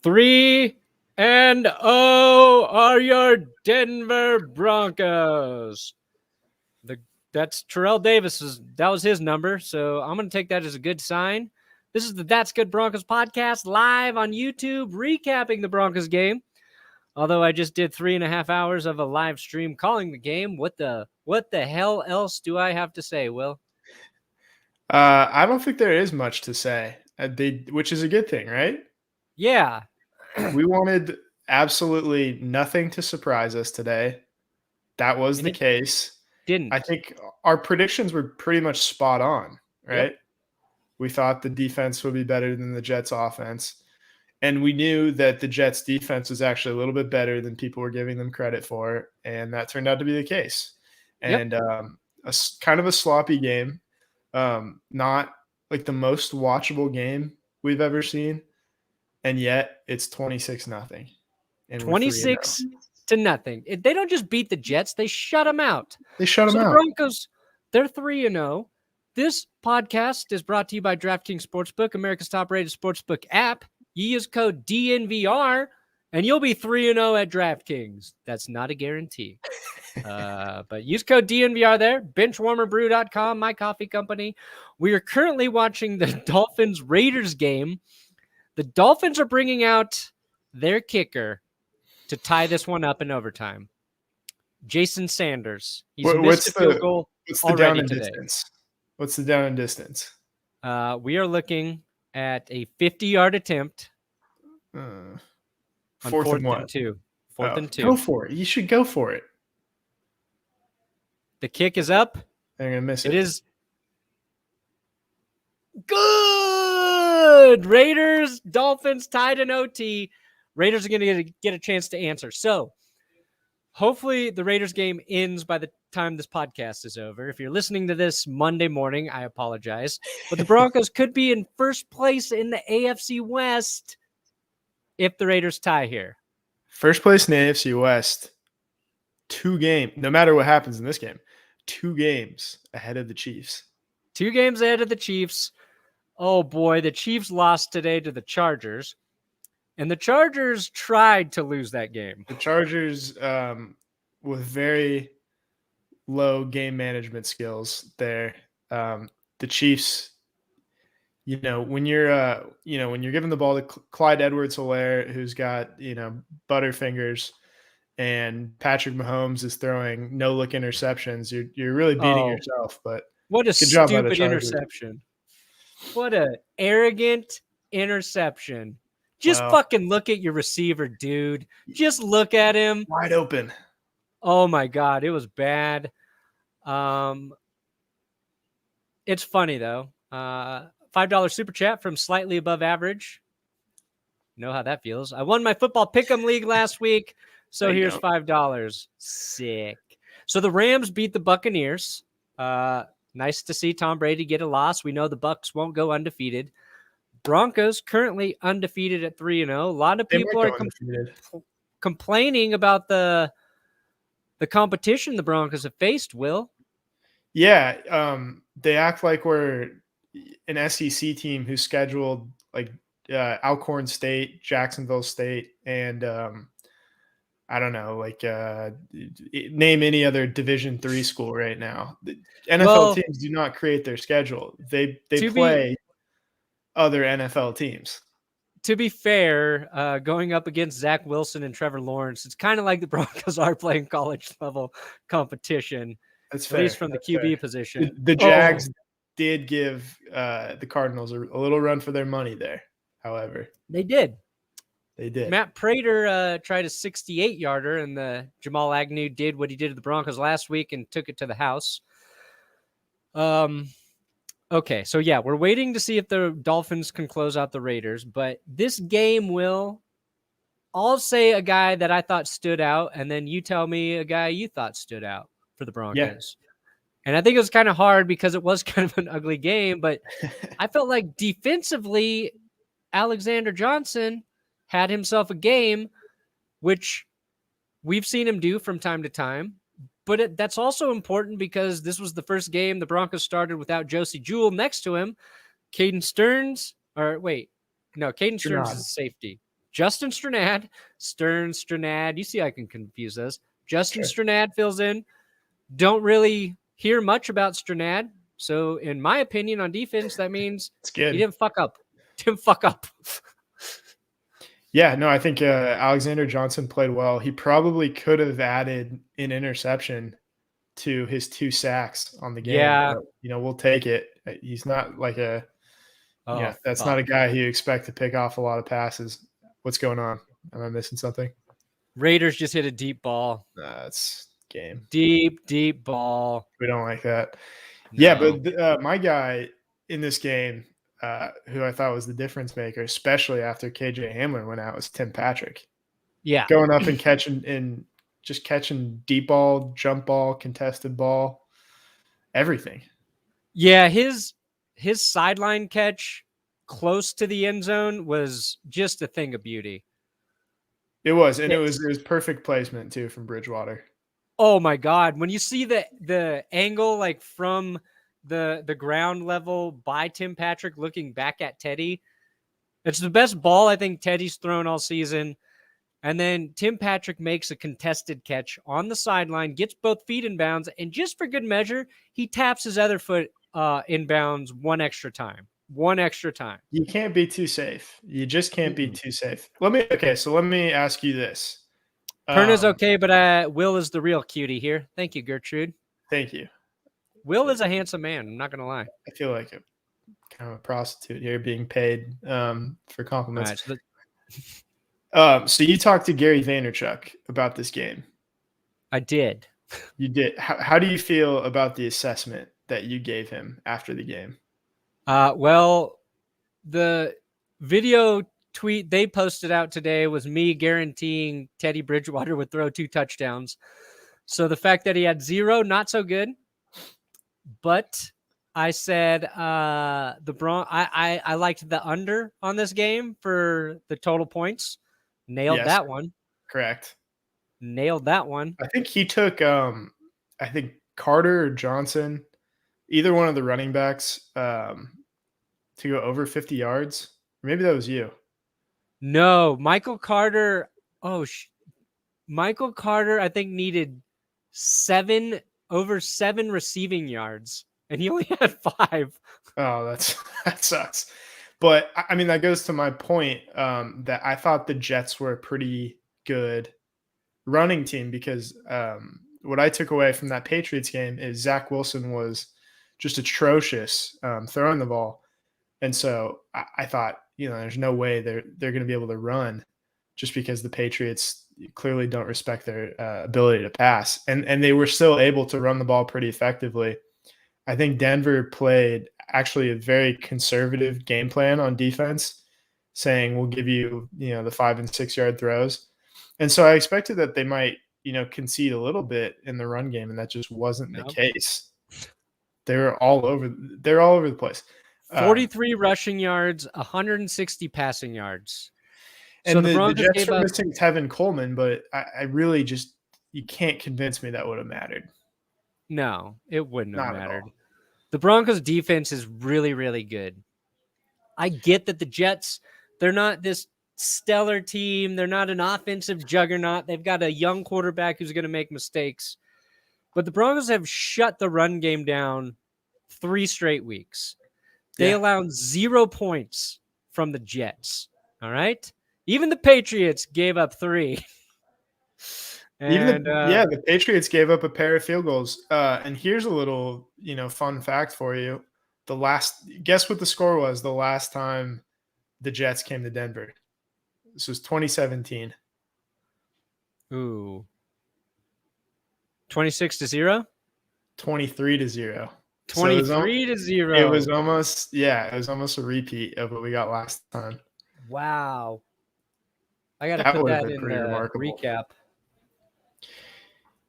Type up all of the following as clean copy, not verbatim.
3-0 are your Denver Broncos. That's Terrell Davis's. That was his number, so I'm going to take that as a good sign. This is the That's Good Broncos podcast live on YouTube, recapping the Broncos game. Although I just did 3.5 hours of a live stream calling the game, what the hell else do I have to say, Will? I don't think there is much to say, which is a good thing, right? Yeah. We wanted absolutely nothing to surprise us today. That was the case. Didn't. I think our predictions were pretty much spot on, right? Yep. We thought the defense would be better than the Jets offense. And we knew that the Jets defense was actually a little bit better than people were giving them credit for. And that turned out to be the case. And kind of a sloppy game. Not like the most watchable game we've ever seen. And yet it's 26-0. 26-0. They don't just beat the Jets, they shut them out. The Broncos, they're 3-0. This podcast is brought to you by DraftKings Sportsbook, America's top-rated sportsbook app. You use code DNVR, and you'll be 3-0 at DraftKings. That's not a guarantee. But use code DNVR there. Benchwarmerbrew.com, my coffee company. We are currently watching the Dolphins-Raiders game. The Dolphins are bringing out their kicker to tie this one up in overtime. Jason Sanders. He's missed a field goal already today. What's the down and distance? We are looking at a 50-yard attempt. Fourth and 2. Fourth and 2. Go for it. You should go for it. The kick is up. They're going to miss it. It is good. Raiders, Dolphins tied in OT. Raiders are going to get a chance to answer. So hopefully the Raiders game ends by the time this podcast is over. If you're listening to this Monday morning, I apologize. But the Broncos could be in first place in the AFC West if the Raiders tie here. First place in the AFC West. 2 games, no matter what happens in this game, 2 games ahead of the Chiefs. 2 games ahead of the Chiefs. Oh boy, the Chiefs lost today to the Chargers. And the Chargers tried to lose that game. The Chargers, with very low game management skills there. The Chiefs, when you're giving the ball to Clyde Edwards-Helaire, who's got, butterfingers, and Patrick Mahomes is throwing no-look interceptions, you're really beating yourself. But what a stupid interception. What a arrogant interception. Just fucking look at your receiver, dude. Just look at him. Wide open. Oh, my God. It was bad. It's funny, though. $5 super chat from Slightly Above Average. You know how that feels. I won my football pick'em league last week, so here's $5. Sick. So the Rams beat the Buccaneers. Nice to see Tom Brady get a loss. We know the Bucs won't go undefeated. Broncos currently undefeated at 3-0. A lot of people are complaining about the competition the Broncos have faced, Will. Yeah, they act like we're an SEC team who's scheduled like Alcorn State, Jacksonville State, and I don't know, like name any other Division III school right now. The NFL teams do not create their schedule. They play other NFL teams. To be fair, going up against Zach Wilson and Trevor Lawrence, it's kind of like the Broncos are playing college level competition. That's at fair. Least from the QB position. The Jags did give the Cardinals a little run for their money there. However, they did. Matt Prater tried a 68-yarder, and the Jamal Agnew did what he did to the Broncos last week and took it to the house. Okay, so yeah, we're waiting to see if the Dolphins can close out the Raiders, but this game I'll say a guy that I thought stood out, and then you tell me a guy you thought stood out for the Broncos. Yeah. And I think it was kind of hard because it was kind of an ugly game, but I felt like defensively, Alexander Johnson had himself a game, which we've seen him do from time to time. But that's also important because this was the first game the Broncos started without Josie Jewell next to him. Caden Stearns is safety. Justin Strnad. You see, I can confuse those. Justin Strnad fills in. Don't really hear much about Strnad. So, in my opinion, on defense, that means It's good. he didn't fuck up. Didn't fuck up. Yeah, no, I think Alexander Johnson played well. He probably could have added an interception to his 2 sacks on the game. Yeah. But, we'll take it. He's not like that's not a guy who you expect to pick off a lot of passes. What's going on? Am I missing something? Raiders just hit a deep ball. That's game. Deep ball. We don't like that. No. Yeah, but my guy in this game, who I thought was the difference maker, especially after KJ Hamler went out, was Tim Patrick. Yeah. Going up and catching deep ball, jump ball, contested ball, everything. Yeah, his sideline catch close to the end zone was just a thing of beauty. It was, and it was perfect placement too from Bridgewater. Oh my God. When you see the angle like from the ground level by Tim Patrick looking back at Teddy, it's the best ball I think Teddy's thrown all season. And then Tim Patrick makes a contested catch on the sideline, gets both feet in bounds, and just for good measure, he taps his other foot in bounds one extra time. You can't be too safe. You just can't be too safe. Let me ask you this. Perna's okay, but Will is the real cutie here. Thank you, Gertrude. Thank you. Will is a handsome man. I'm not going to lie. I feel like kind of a prostitute here being paid for compliments. Right, so you talked to Gary Vaynerchuk about this game. I did. You did. How do you feel about the assessment that you gave him after the game? Well, the video tweet they posted out today was me guaranteeing Teddy Bridgewater would throw 2 touchdowns. So the fact that he had 0, not so good. But I said I liked the under on this game for the total points. Nailed that one. Correct. Nailed that one. I think he took Carter or Johnson, either one of the running backs, to go over 50 yards. Maybe that was you. No, Michael Carter. Michael Carter, I think, needed over 7 receiving yards, and he only had 5. Oh, that sucks. But I mean, that goes to my point that I thought the Jets were a pretty good running team because what I took away from that Patriots game is Zach Wilson was just atrocious throwing the ball. And so I thought, there's no way they're going to be able to run just because the Patriots clearly don't respect their ability to pass. And they were still able to run the ball pretty effectively. I think Denver played actually a very conservative game plan on defense, saying we'll give you, the 5 and 6 yard throws. And so I expected that they might, concede a little bit in the run game, and that just wasn't the case. They're all over the place. 43 rushing yards, 160 passing yards. And so the Jets were missing Tevin Coleman, but I really just you can't convince me that would have mattered. No, it wouldn't have mattered. The Broncos defense is really, really good. I get that the Jets, they're not this stellar team. They're not an offensive juggernaut. They've got a young quarterback who's going to make mistakes. But the Broncos have shut the run game down 3 straight weeks. They allowed 0 points from the Jets. All right? Even the Patriots gave up 3. The Patriots gave up a pair of field goals. And here's a little, fun fact for you. Guess what the score was the last time the Jets came to Denver? This was 2017. Ooh. 26-0? 23-0. 23-0. It was almost a repeat of what we got last time. Wow. I got to put that in the recap.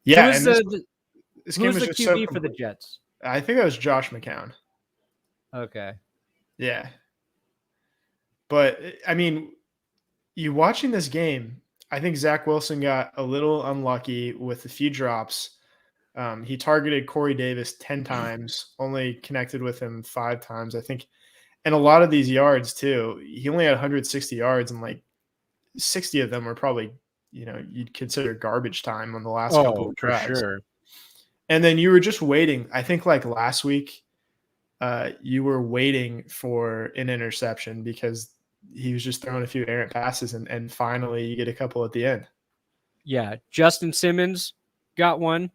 Yeah. Who's the QB for the Jets? I think that was Josh McCown. Okay. Yeah. But, I mean, you watching this game, I think Zach Wilson got a little unlucky with a few drops. He targeted Corey Davis 10 times, only connected with him 5 times, I think. And a lot of these yards, too. He only had 160 yards and, 60 of them were probably, you'd consider garbage time on the last couple of for drives. sure. And then you were just waiting. I think like last week, you were waiting for an interception because he was just throwing a few errant passes, and finally you get a couple at the end. Yeah, Justin Simmons got one,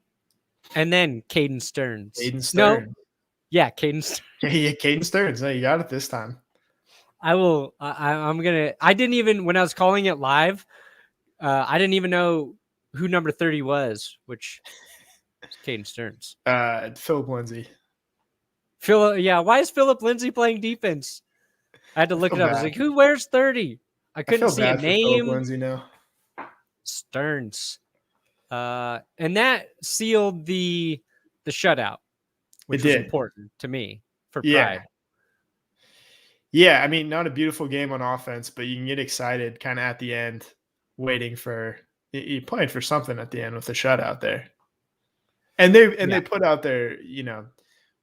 and then Caden Stearns. Caden Stearns. No, yeah, Caden Stearns. Yeah, Caden Stearns. No, you got it this time. I'm gonna. I didn't even when I was calling it live. I didn't even know who number 30 was, which is Caden Stearns. Philip Lindsay. Yeah, why is Philip Lindsay playing defense? I had to look it up. I was like, who wears 30? I couldn't see a name. Philip Lindsay now. Stearns. And that sealed the shutout, which was important to me for pride. Yeah, I mean, not a beautiful game on offense, but you can get excited kind of at the end, waiting for you playing for something at the end with the shutout there. And they put out there,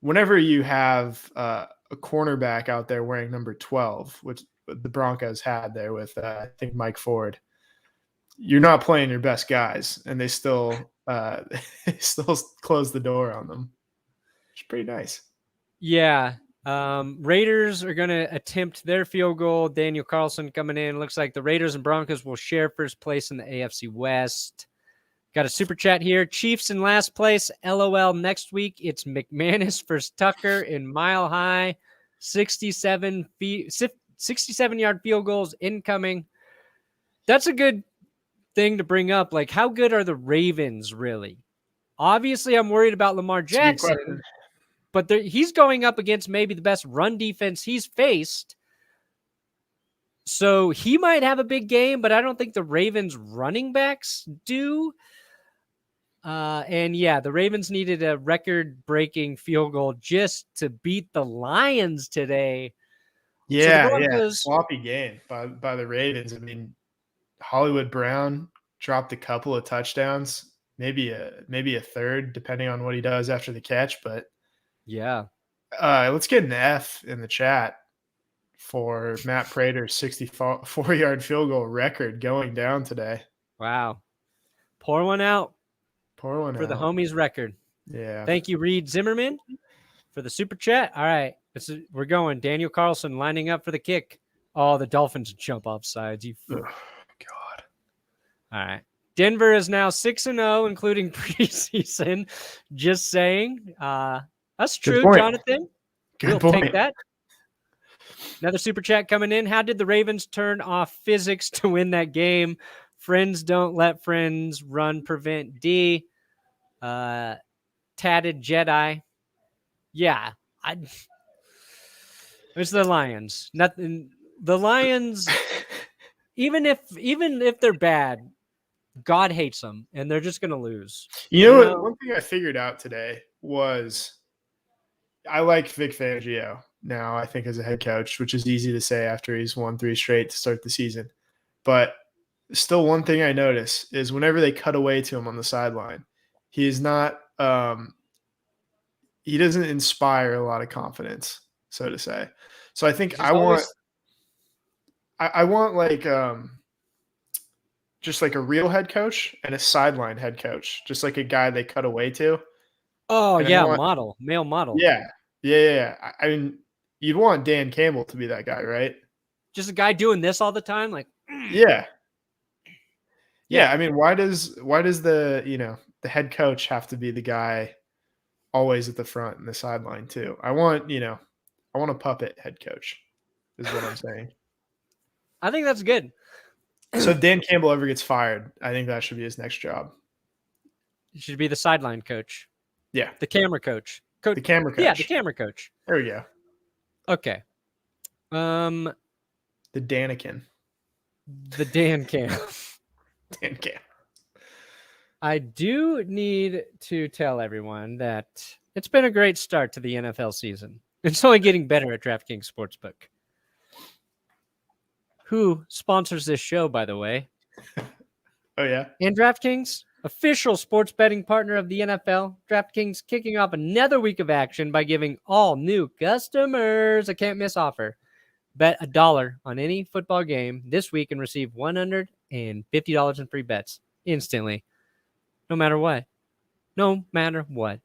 whenever you have a cornerback out there wearing number 12, which the Broncos had there with I think Mike Ford, you're not playing your best guys, and they still close the door on them. It's pretty nice. Yeah. Raiders are going to attempt their field goal. Daniel Carlson coming in. Looks like the Raiders and Broncos will share first place in the AFC West. Got a super chat here. Chiefs in last place. LOL. Next week, it's McManus versus Tucker in Mile High. 67-yard field goals incoming. That's a good thing to bring up. Like, how good are the Ravens really? Obviously, I'm worried about Lamar Jackson. But he's going up against maybe the best run defense he's faced. So he might have a big game, but I don't think the Ravens running backs do. And yeah, the Ravens needed a record-breaking field goal just to beat the Lions today. Yeah, sloppy game by the Ravens. I mean, Hollywood Brown dropped a couple of touchdowns, maybe a third, depending on what he does after the catch, but yeah. Let's get an F in the chat for Matt Prater's 64-yard field goal record going down today. Wow. Pour one out. For the homies record. Yeah. Thank you, Reed Zimmerman, for the super chat. All right. We're going. Daniel Carlson lining up for the kick. Oh, the Dolphins jump off sides. God. All right. Denver is now 6-0, including preseason. Just saying. That's true, Jonathan. Good point. Take that. Another super chat coming in. How did the Ravens turn off physics to win that game? Friends don't let friends run prevent D. Tatted Jedi. Yeah. It's the Lions. Nothing. The Lions, even if they're bad, God hates them, and they're just going to lose. You know what? One thing I figured out today was I like Vic Fangio now, I think, as a head coach, which is easy to say after he's won 3 straight to start the season. But still, one thing I notice is whenever they cut away to him on the sideline, he is not he doesn't inspire a lot of confidence, so to say. So I think I want like just like a real head coach and a sideline head coach, just like a guy they cut away to. Oh, yeah, male model. Yeah. I mean, you'd want Dan Campbell to be that guy, right? Just a guy doing this all the time, like. Yeah. I mean, why does the the head coach have to be the guy always at the front and the sideline too? I want a puppet head coach, is what I'm saying. I think that's good. So if Dan Campbell ever gets fired, I think that should be his next job. He should be the sideline coach. Yeah. The camera coach. The camera coach. Yeah, the camera coach. There we go. Okay. The Danican. The Dan Cam. Dan Cam. I do need to tell everyone that it's been a great start to the NFL season. It's only getting better at DraftKings Sportsbook, who sponsors this show, by the way. Oh, yeah? And DraftKings, official sports betting partner of the NFL. DraftKings kicking off another week of action by giving all new customers a can't-miss offer. Bet $1 on any football game this week and receive $150 in free bets instantly, no matter what. No matter what.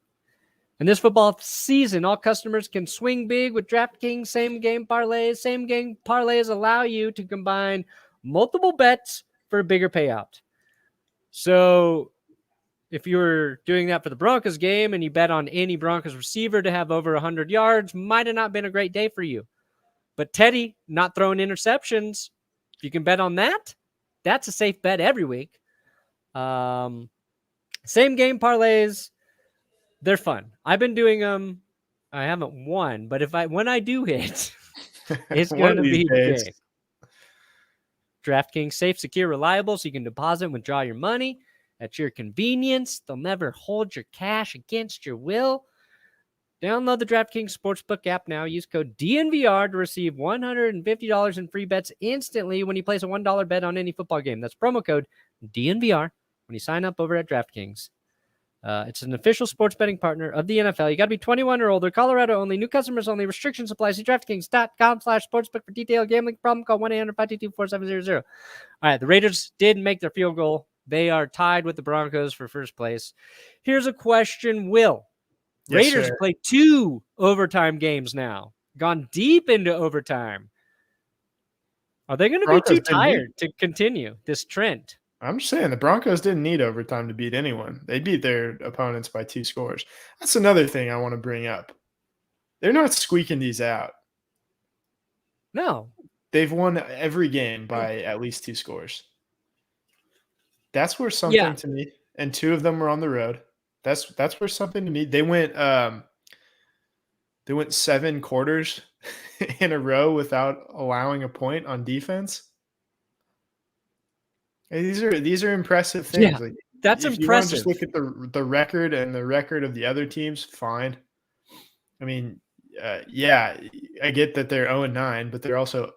And this football season, all customers can swing big with DraftKings same-game parlays. Same-game parlays allow you to combine multiple bets for a bigger payout. So if you were doing that for the Broncos game and you bet on any Broncos receiver to have over 100 yards, might have not been a great day for you. But Teddy not throwing interceptions, if you can bet on that, that's a safe bet every week. Same-game parlays, they're fun. I've been doing them. I haven't won, but when I do hit, it's going to be big. DraftKings safe, secure, reliable, so you can deposit and withdraw your money at your convenience. They'll never hold your cash against your will. Download the DraftKings Sportsbook app now. Use code DNVR to receive $150 in free bets instantly when you place a $1 bet on any football game. That's promo code DNVR when you sign up over at DraftKings. It's an official sports betting partner of the NFL. You got to be 21 or older. Colorado only. New customers only. Restrictions apply. See DraftKings.com/sportsbook for detailed gambling problem. Call 1-800-522-4700. All right, the Raiders did make their field goal. They are tied with the Broncos for first place. Here's a question, Will. Yes, Raiders play 2 overtime games now. Gone deep into overtime. Are they going to be too tired to continue this trend? I'm just saying the Broncos didn't need overtime to beat anyone. They beat their opponents by 2 scores. That's another thing I want to bring up. They're not squeaking these out. No. They've won every game by at least 2 scores. That's where something to me, and 2 of them were on the road. That's where something to me. They went 7 quarters in a row without allowing a point on defense. These are impressive things. Yeah, like, that's if impressive. You want to just look at the record and the record of the other teams, fine. I mean, I get that they're 0-9, but they're also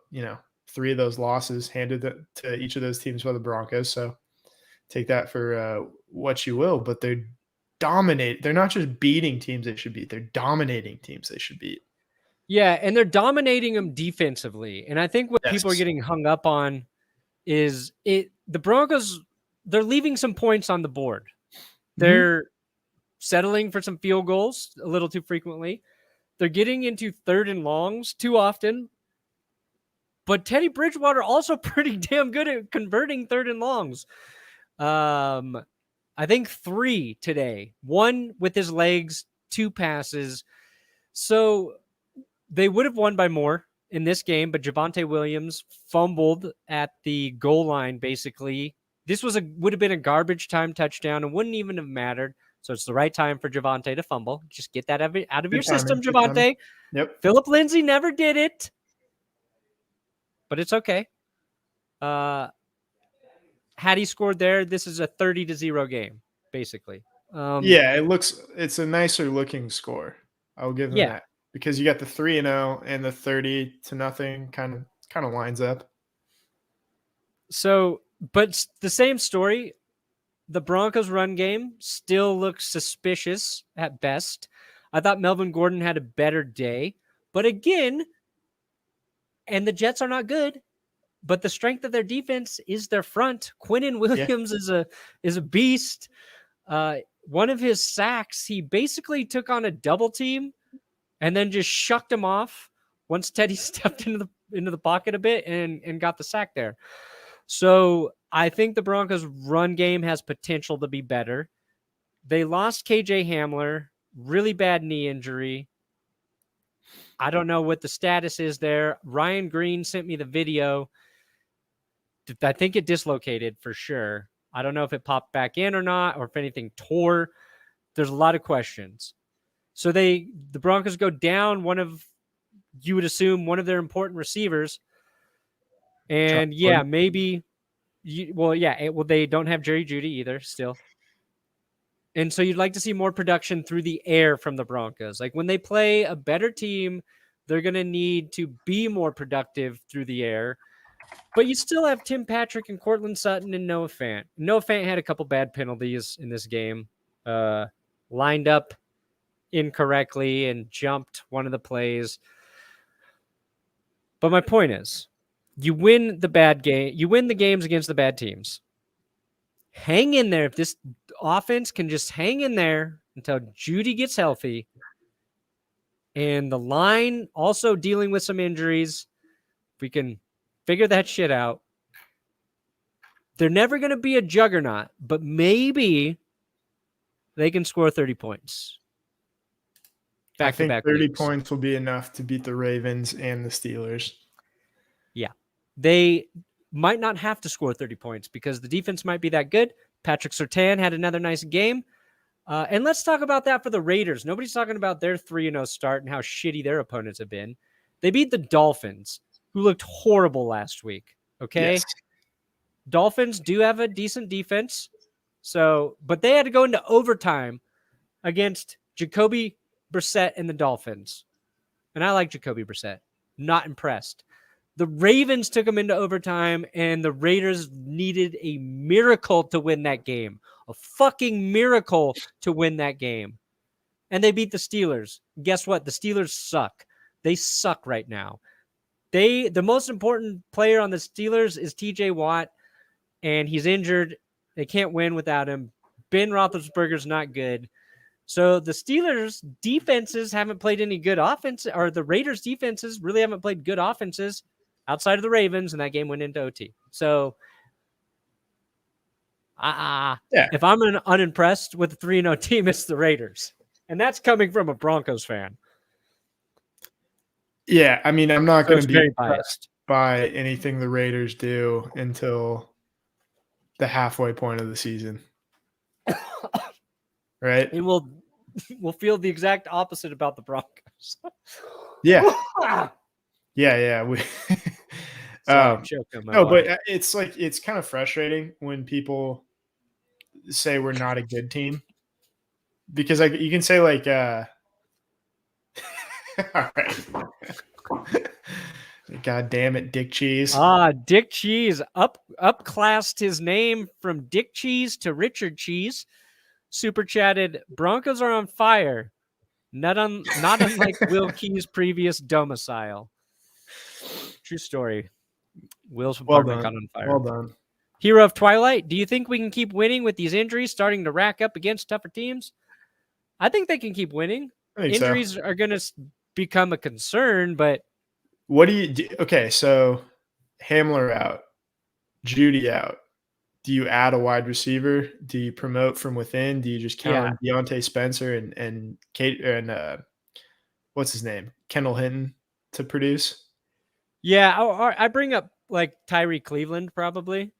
3 of those losses handed to each of those teams by the Broncos. So take that for what you will. But they're dominate. They're not just beating teams they should beat. They're dominating teams they should beat. Yeah, and they're dominating them defensively. And I think what people are getting hung up on is the Broncos, they're leaving some points on the board. They're settling for some field goals a little too frequently. They're getting into 3rd and longs too often. But Teddy Bridgewater also pretty damn good at converting 3rd and longs. I think 3 today. 1 with his legs, 2 passes. So they would have won by more in this game, but Javonte Williams fumbled at the goal line, basically. This would have been a garbage time touchdown and wouldn't even have mattered. So it's the right time for Javonte to fumble. Just get that out of your system, Javonte. Yep. Philip Lindsay never did it, but it's okay. Had he scored there, this is a 30-0 game, basically. It's a nicer looking score. I'll give them that. Because you got the 3-0 and the 30-0 kind of lines up. So, but the same story. The Broncos run game still looks suspicious at best. I thought Melvin Gordon had a better day, but again, and the Jets are not good, but the strength of their defense is their front. Quinnen Williams is a beast. One of his sacks, he basically took on a double team and then just shucked him off once Teddy stepped into the pocket a bit and got the sack there. So I think the Broncos' run game has potential to be better. They lost KJ Hamler, really bad knee injury. I don't know what the status is there. Ryan Green sent me the video. I think it dislocated for sure. I don't know if it popped back in or not, or if anything tore. There's a lot of questions. So the Broncos go down you would assume one of their important receivers. And maybe they don't have Jerry Jeudy either still. And so you'd like to see more production through the air from the Broncos. Like when they play a better team, they're going to need to be more productive through the air. But you still have Tim Patrick and Cortland Sutton and Noah Fant. Noah Fant had a couple bad penalties in this game. Lined up incorrectly and jumped one of the plays. But my point is, you win the bad game. You win the games against the bad teams. Hang in there. If this offense can just hang in there until Judy gets healthy, and the line also dealing with some injuries, if we can figure that shit out. They're never going to be a juggernaut, but maybe they can score 30 points. I think 30 weeks. points will be enough to beat the Ravens and the Steelers. Yeah. They might not have to score 30 points because the defense might be that good. Patrick Surtain had another nice game. And let's talk about that for the Raiders. Nobody's talking about their 3-0 start and how shitty their opponents have been. They beat the Dolphins, who looked horrible last week. Okay? Yes. Dolphins do have a decent defense. But they had to go into overtime against Jacoby Brissett and the Dolphins. And I like Jacoby Brissett. Not impressed. The Ravens took them into overtime, and the Raiders needed a miracle to win that game. A fucking miracle to win that game. And they beat the Steelers. Guess what? The Steelers suck. They suck right now. The most important player on the Steelers is TJ Watt, and he's injured. They can't win without him. Ben Roethlisberger's not good. So the Steelers' defenses haven't played any good offense, or the Raiders' defenses really haven't played good offenses outside of the Ravens, and that game went into OT. So, if I'm unimpressed with the 3-0 team, it's the Raiders. And that's coming from a Broncos fan. Yeah, I mean, I'm not going to be biased by anything the Raiders do until the halfway point of the season. Right? And we'll feel the exact opposite about the Broncos. Yeah. Yeah. Sorry, but it's kind of frustrating when people say we're not a good team, because you can say all right. God damn it, Dick Cheese. Dick Cheese upclassed his name from Dick Cheese to Richard Cheese. Super chatted, Broncos are on fire. Not unlike Will Key's previous domicile. True story. Will's apartment got on fire. Well done. Hero of Twilight, do you think we can keep winning with these injuries starting to rack up against tougher teams? I think they can keep winning. Injuries are going to become a concern, but what do you do? Okay, so Hamler out, Judy out. Do you add a wide receiver? Do you promote from within? Do you just count on Deontay Spencer and Kate and what's his name, Kendall Hinton to produce? Yeah, I bring up like Tyree Cleveland probably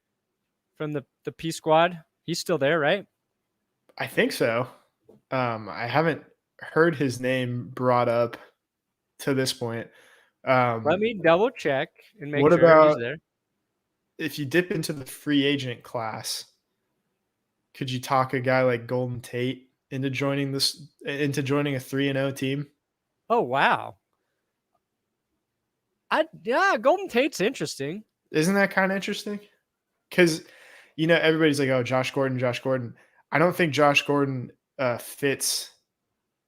from the P squad. He's still there, right? I think so. I haven't heard his name brought up to this point. Let me double check and make what sure about, he's there. If you dip into the free agent class, could you talk a guy like Golden Tate into joining a 3-0 team? Oh wow. Golden Tate's interesting. Isn't that kind of interesting? Because everybody's like, oh, Josh Gordon. I don't think Josh Gordon fits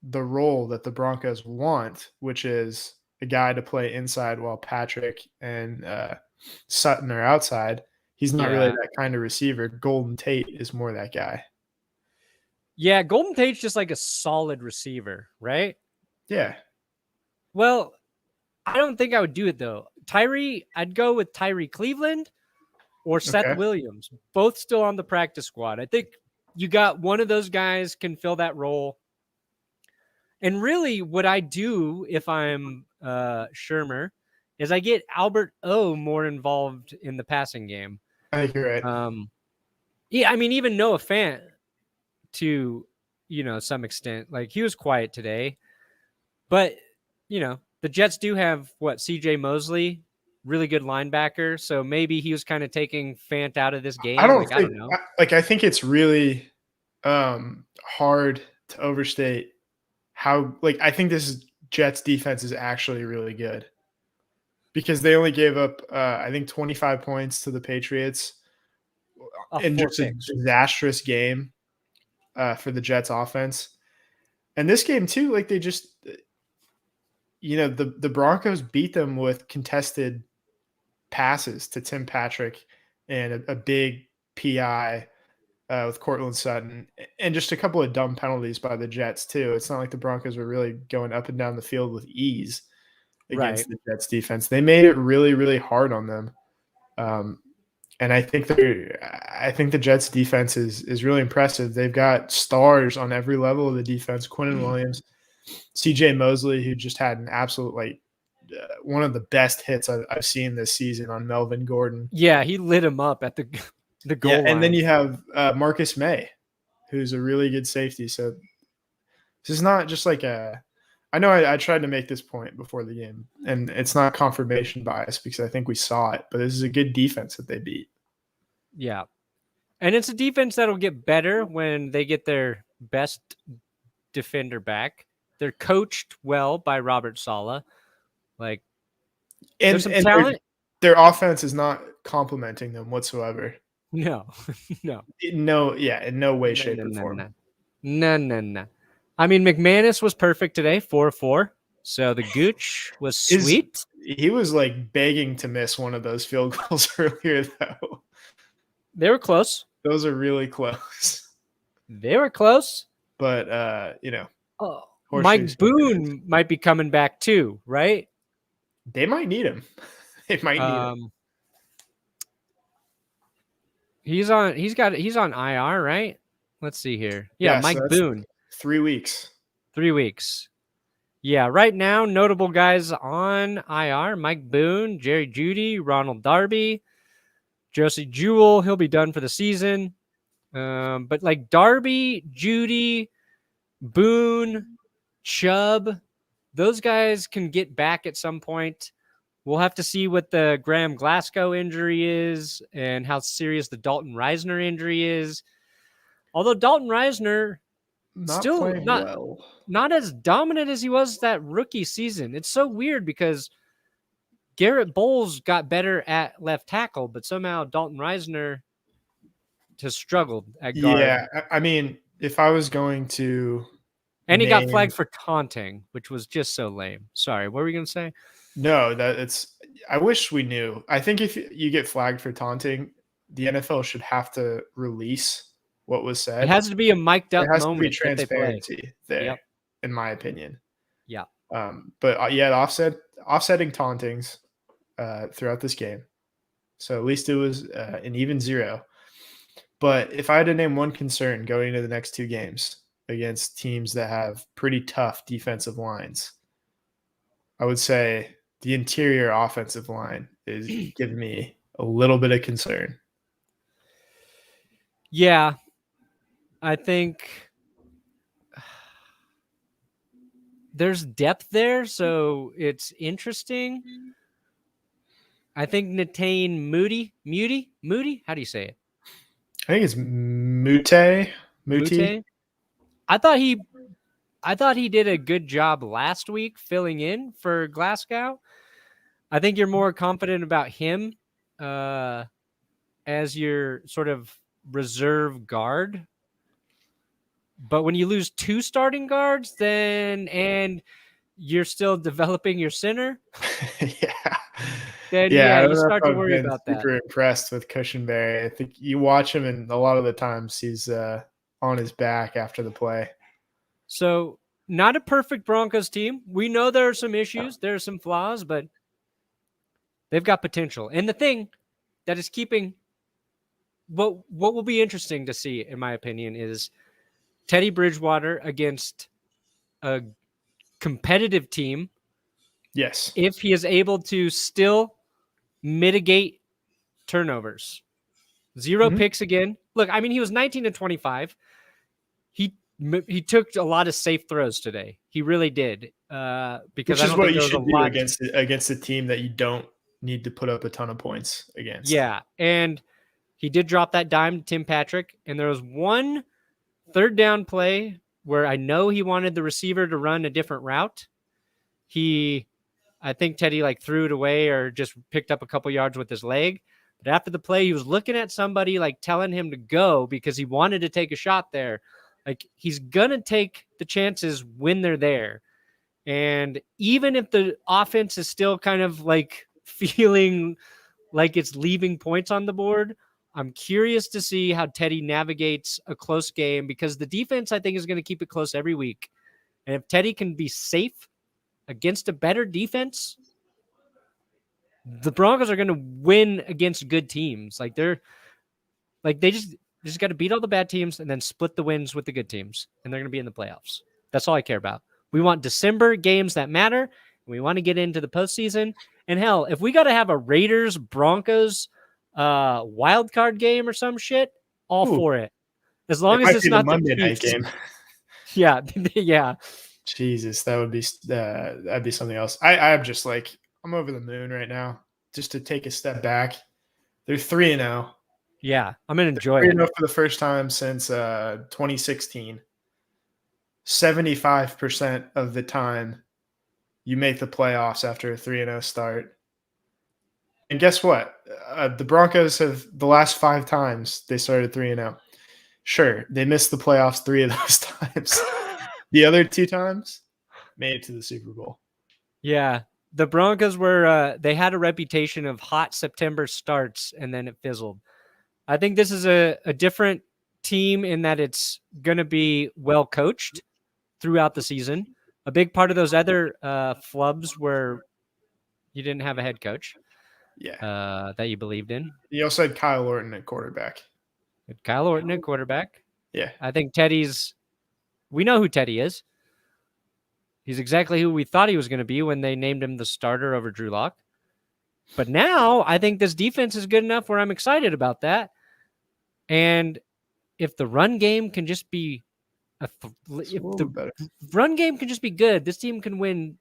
the role that the Broncos want, which is a guy to play inside while Patrick and Sutton are outside. He's not really that kind of receiver. Golden Tate is more that guy. Yeah, Golden Tate's just like a solid receiver, right? Yeah. Well, I don't think I would do it though. I'd go with Tyree Cleveland or Seth Williams, both still on the practice squad. I think you got one of those guys can fill that role. And really what I do if I'm Shermer is I get Albert O more involved in the passing game. I think you're right. Yeah, I mean, even Noah Fant to, some extent, like he was quiet today, but the Jets do have CJ Mosley, really good linebacker. So maybe he was kind of taking Fant out of this game. I don't know. I think it's really hard to overstate how, I think this Jets defense is actually really good, because they only gave up, I think 25 points to the Patriots in just a disastrous game for the Jets offense. And this game too, they just, the Broncos beat them with contested passes to Tim Patrick and a big PI with Cortland Sutton, and just a couple of dumb penalties by the Jets too. It's not like the Broncos were really going up and down the field with ease against the Jets defense. They made it really, really hard on them. And I think the Jets defense is really impressive. They've got stars on every level of the defense. Quinnen Williams, CJ Mosley, who just had an absolute one of the best hits I've seen this season on Melvin Gordon. Yeah, he lit him up at the goal line. And then you have Marcus May, who's a really good safety. So this is not just like I know I tried to make this point before the game, and it's not confirmation bias because I think we saw it, but this is a good defense that they beat. Yeah. And it's a defense that'll get better when they get their best defender back. They're coached well by Robert Saleh. There's some talent. Their offense is not complimenting them whatsoever. No. In no way, shape, or form. No. I mean, McManus was perfect today, 4-4. So the Gooch was sweet. He was begging to miss one of those field goals earlier, though. They were close. Those are really close. They were close. But, Mike Boone might be coming back too, right? They might need him. They might need him. He's on IR, right? Let's see here. Yeah, Mike Boone. 3 weeks. 3 weeks. Yeah, right now, notable guys on IR: Mike Boone, Jerry Jeudy, Ronald Darby, Josie Jewell. He'll be done for the season. But Darby, Jeudy, Boone, Chubb, those guys can get back at some point. We'll have to see what the Graham Glasgow injury is and how serious the Dalton Reisner injury is. Although Dalton Reisner not as dominant as he was that rookie season. It's so weird because Garrett Bowles got better at left tackle, but somehow Dalton Reisner has struggled at guard. Yeah, I mean, if I was going to... And he got flagged for taunting, which was just so lame. Sorry, what were you going to say? No, I wish we knew. I think if you get flagged for taunting, the NFL should have to release what was said. It has to be a mic'd up moment. There has to be transparency there, in my opinion. Yeah. But offsetting tauntings throughout this game. So at least it was an even 0. But if I had to name one concern going into the next 2 games against teams that have pretty tough defensive lines, I would say the interior offensive line is giving me a little bit of concern. Yeah, I think there's depth there, so it's interesting. I think Netane Moody. How do you say it? I think it's Muti. I thought he did a good job last week filling in for Glasgow. I think you're more confident about him as your sort of reserve guard. But when you lose 2 starting guards, and you're still developing your center, then you start to worry about that. Super impressed with Cushenberry. I think you watch him, and a lot of the times he's on his back after the play. So not a perfect Broncos team. We know there are some issues. There are some flaws, but they've got potential. And the thing that is keeping what will be interesting to see, in my opinion, is Teddy Bridgewater against a competitive team. Yes. If he is able to still mitigate turnovers. 0 picks again. Look, I mean, he was 19-25. He took a lot of safe throws today. He really did. Because which is what you should do against a team that you don't need to put up a ton of points against. Yeah, and he did drop that dime to Tim Patrick, and there was one 3rd down play where I know he wanted the receiver to run a different route. I think Teddy threw it away or just picked up a couple yards with his leg. But after the play, he was looking at somebody telling him to go because he wanted to take a shot there. He's going to take the chances when they're there. And even if the offense is still kind of like feeling like it's leaving points on the board, I'm curious to see how Teddy navigates a close game, because the defense, I think, is going to keep it close every week. And if Teddy can be safe against a better defense, the Broncos are going to win against good teams. Like they just got to beat all the bad teams and then split the wins with the good teams, and they're going to be in the playoffs. That's all I care about. We want December games that matter, and we want to get into the postseason. And hell, if we got to have a Raiders Broncos wild card game or some shit, all for it. As long as it's not the Monday night game. Yeah, yeah. Jesus, that'd be something else. I'm just like, I'm over the moon right now. Just to take a step back, they're 3-0. Yeah, I'm gonna enjoy it. 3-0 for the first time since 2016. 75% of the time, you make the playoffs after a 3-0 start. And guess what? The Broncos have, the last 5 times they started 3-0. Sure, they missed the playoffs 3 of those times. The other 2 times, made it to the Super Bowl. Yeah, the Broncos were they had a reputation of hot September starts, and then it fizzled. I think this is a different team in that it's going to be well coached throughout the season. A big part of those other flubs were you didn't have a head coach. Yeah. That you believed in. You also had Kyle Orton at quarterback. Kyle Orton at quarterback. Yeah. I think we know who Teddy is. He's exactly who we thought he was going to be when they named him the starter over Drew Lock. But now I think this defense is good enough where I'm excited about that. And if the run game can just be run game can just be good, this team can win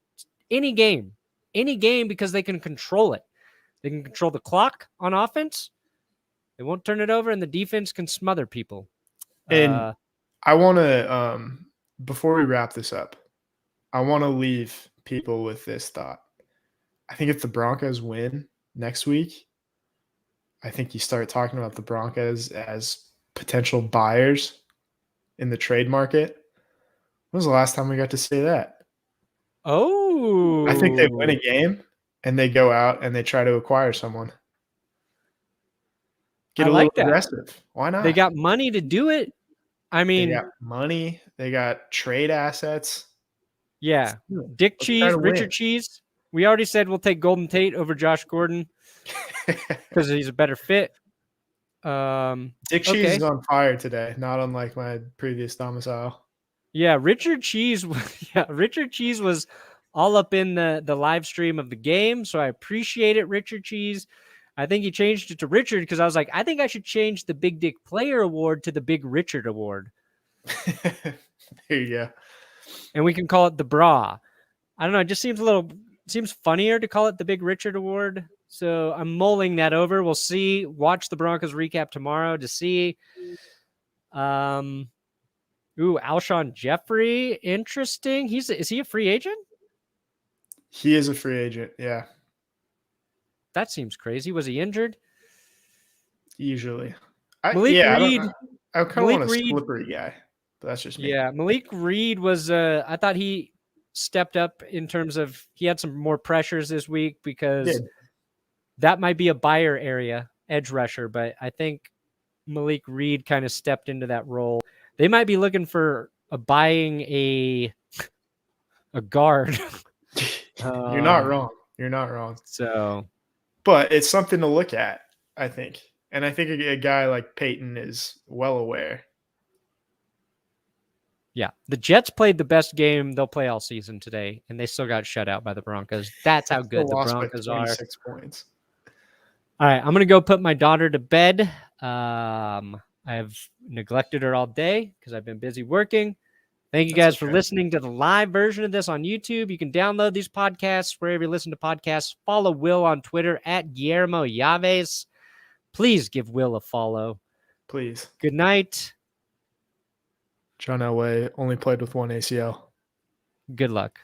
any game because they can control it. They can control the clock on offense. They won't turn it over, and the defense can smother people. And I want to, before we wrap this up, I want to leave people with this thought. I think if the Broncos win next week, I think you start talking about the Broncos as potential buyers in the trade market. When was the last time we got to say that? Oh. I think they win a game and they go out and they try to acquire someone. Get a little aggressive. Why not? They got money to do it. I mean, they got money. They got trade assets. Yeah. Dick Cheese, Richard Cheese. We already said we'll take Golden Tate over Josh Gordon because he's a better fit. Dick Cheese is on fire today, not unlike my previous domicile. Yeah, Richard Cheese was all up in the live stream of the game, so I appreciate it, Richard Cheese. I think he changed it to Richard because I was like, I think I should change the Big Dick Player Award to the Big Richard Award. There you go. And we can call it the Bra. I don't know. It just seems funnier to call it the Big Richard Award. So I'm mulling that over. We'll see. Watch the Broncos recap tomorrow to see. Alshon Jeffrey. Interesting. Is he a free agent? He is a free agent. Yeah. That seems crazy. Was he injured? Usually. Malik Reed. I kind of want a slippery guy. But that's just me. Yeah, Malik Reed was I thought he stepped up in terms of he had some more pressures this week because that might be a buyer area, edge rusher, but I think Malik Reed kind of stepped into that role. They might be looking for buying a guard. You're not wrong. You're not wrong. So, but it's something to look at, I think. And I think a guy like Peyton is well aware. Yeah, the Jets played the best game they'll play all season today, and they still got shut out by the Broncos. That's how good the Broncos are. 26 points. All right, I'm going to go put my daughter to bed. I've neglected her all day because I've been busy working. Thank you guys for listening to the live version of this on YouTube. You can download these podcasts wherever you listen to podcasts. Follow Will on Twitter at Guillermo Yaves. Please give Will a follow. Please. Good night. John Elway only played with one ACL. Good luck.